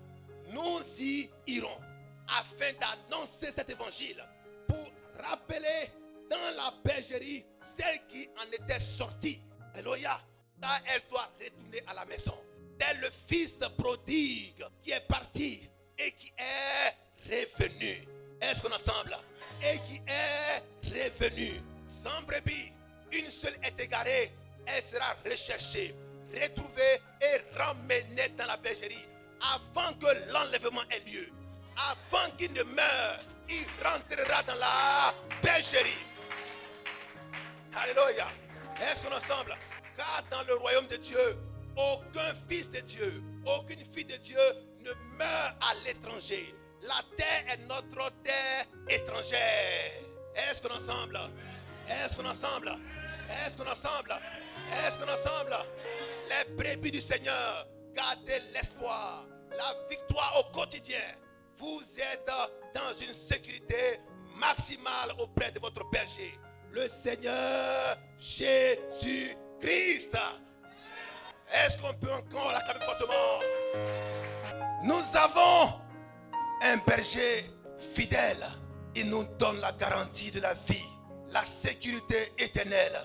nous y irons afin d'annoncer cet évangile pour rappeler dans la bergerie celle qui en était sortie. Alléluia. Car elle doit retourner à la maison. Tel le fils prodigue qui est parti et qui est revenu. Est-ce qu'on est ensemble? Et qui est revenu. Sans brebis, une seule est égarée. Elle sera recherchée, retrouvée et ramenée dans la bergerie avant que l'enlèvement ait lieu. Avant qu'il ne meure, il rentrera dans la bergerie. Alléluia. Est-ce qu'on est ensemble? Car dans le royaume de Dieu, aucun fils de Dieu, aucune fille de Dieu ne meurt à l'étranger. La terre est notre terre étrangère. Est-ce qu'on est ensemble? Est-ce qu'on est ensemble? Est-ce qu'on est ensemble? Est-ce qu'on est ensemble? Les brebis du Seigneur, gardez l'espoir, la victoire au quotidien. Vous êtes dans une sécurité maximale auprès de votre berger, le Seigneur Jésus-Christ. Est-ce qu'on peut encore l'acclamer fortement? Nous avons un berger fidèle. Il nous donne la garantie de la vie, la sécurité éternelle.